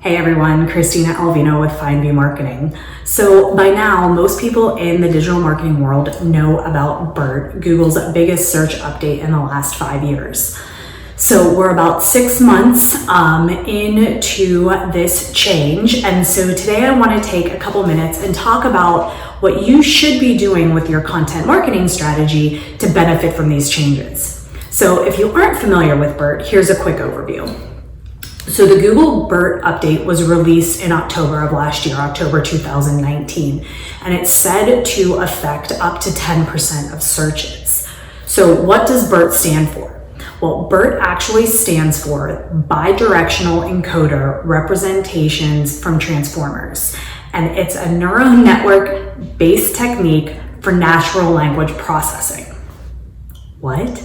Hey everyone, Christina Alvino with FindView Marketing. So by now, most people in the digital marketing world know about BERT, Google's biggest search update in the last 5 years. So we're about 6 months into this change. And so today I want to take a couple minutes and talk about what you should be doing with your content marketing strategy to benefit from these changes. So if you aren't familiar with BERT, here's a quick overview. So the Google BERT update was released in October of last year, October 2019, and it's said to affect up to 10% of searches. So what does BERT stand for? Well, BERT actually stands for Bidirectional Encoder Representations from Transformers, and it's a neural network-based technique for natural language processing. What?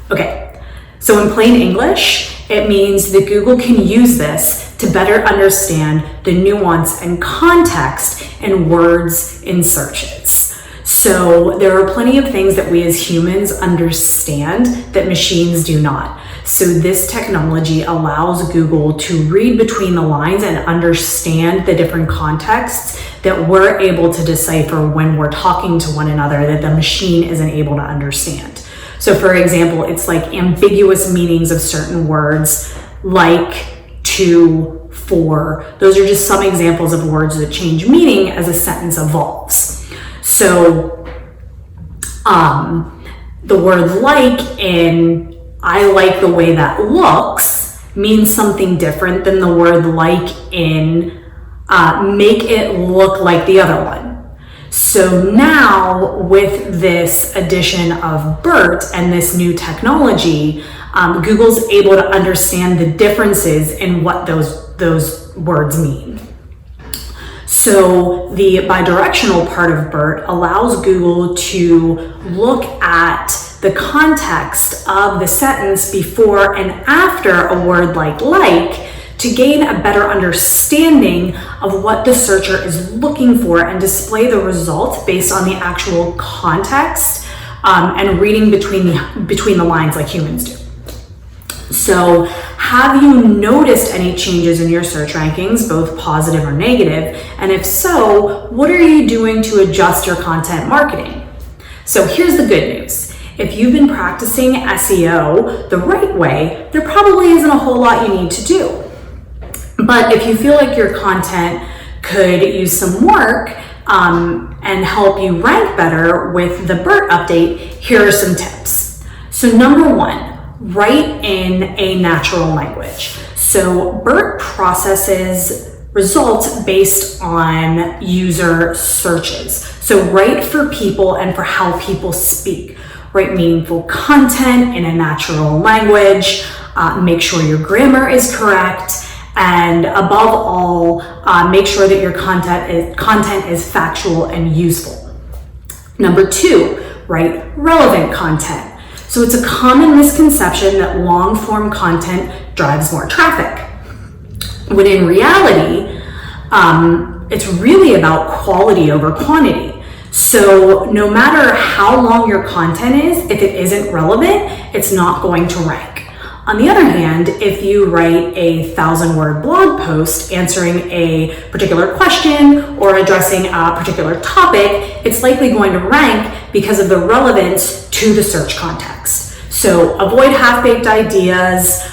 Okay, so in plain English, it means that Google can use this to better understand the nuance and context in words in searches. So there are plenty of things that we as humans understand that machines do not. So this technology allows Google to read between the lines and understand the different contexts that we're able to decipher when we're talking to one another that the machine isn't able to understand. So for example, it's like ambiguous meanings of certain words like to, for. Those are just some examples of words that change meaning as a sentence evolves. So the word like in I like the way that looks means something different than the word like in make it look like the other one. So now with this addition of BERT and this new technology, Google's able to understand the differences in what those words mean. So the bidirectional part of BERT allows Google to look at the context of the sentence before and after a word like to gain a better understanding of what the searcher is looking for and display the results based on the actual context and reading between the lines like humans do. So have you noticed any changes in your search rankings, both positive or negative? And if so, what are you doing to adjust your content marketing? So here's the good news. If you've been practicing SEO the right way, there probably isn't a whole lot you need to do. But if you feel like your content could use some work and help you rank better with the BERT update, here are some tips. So number one, write in a natural language. So BERT processes results based on user searches. So write for people and for how people speak. Write meaningful content in a natural language. Make sure your grammar is correct. And above all, make sure that your content is factual and useful. Number two, write relevant content. So it's a common misconception that long form content drives more traffic, when in reality, it's really about quality over quantity. So no matter how long your content is, if it isn't relevant, it's not going to rank. On the other hand, if you write a 1,000-word blog post answering a particular question or addressing a particular topic, it's likely going to rank because of the relevance to the search context. So avoid half-baked ideas,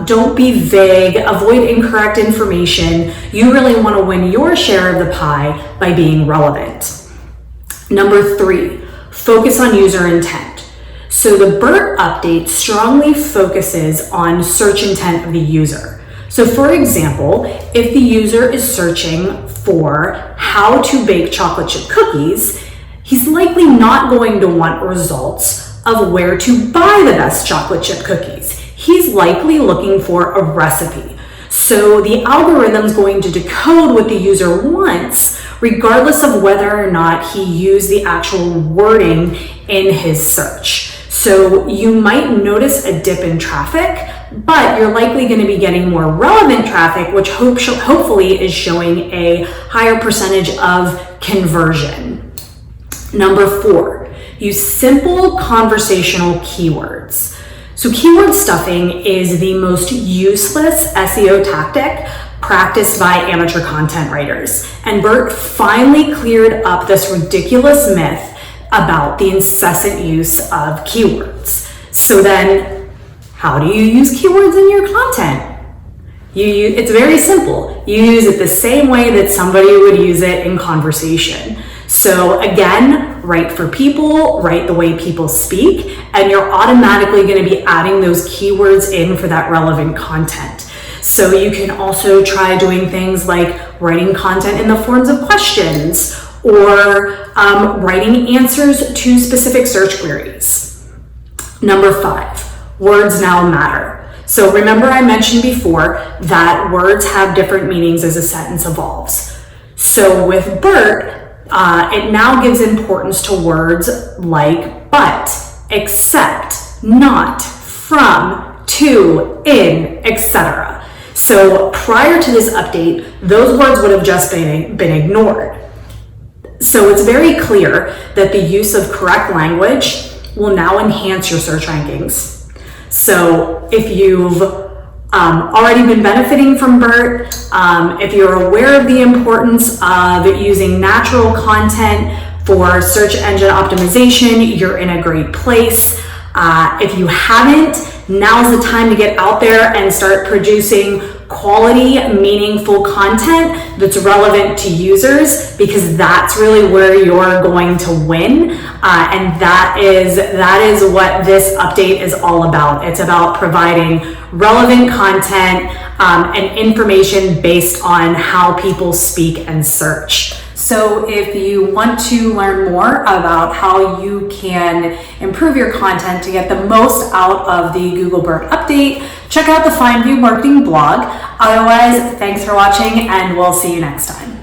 don't be vague, avoid incorrect information. You really want to win your share of the pie by being relevant. Number three, focus on user intent. So the BERT update strongly focuses on search intent of the user. So for example, if the user is searching for how to bake chocolate chip cookies, he's likely not going to want results of where to buy the best chocolate chip cookies. He's likely looking for a recipe. So the algorithm's going to decode what the user wants, regardless of whether or not he used the actual wording in his search. So you might notice a dip in traffic, but you're likely going to be getting more relevant traffic, which hopefully is showing a higher percentage of conversion. Number four, use simple conversational keywords. So keyword stuffing is the most useless SEO tactic, practiced by amateur content writers. And BERT finally cleared up this ridiculous myth about the incessant use of keywords. So then, how do you use keywords in your content? It's very simple. You use it the same way that somebody would use it in conversation. So again, write for people, write the way people speak, and you're automatically going to be adding those keywords in for that relevant content. So you can also try doing things like writing content in the forms of questions or writing answers to specific search queries. Number 5, words now matter. So remember I mentioned before that words have different meanings as a sentence evolves. So with BERT, it now gives importance to words like but, except, not, from, to, in, etc. So prior to this update, those words would have just been ignored. So it's very clear that the use of correct language will now enhance your search rankings. So if you've already been benefiting from BERT, if you're aware of the importance of using natural content for search engine optimization, you're in a great place. If you haven't, now's the time to get out there and start producing quality, meaningful content that's relevant to users, because that's really where you're going to win. And that is what this update is all about. It's about providing relevant content and information based on how people speak and search. So if you want to learn more about how you can improve your content to get the most out of the Google BERT update, check out the FindView Marketing blog. Otherwise, thanks for watching and we'll see you next time.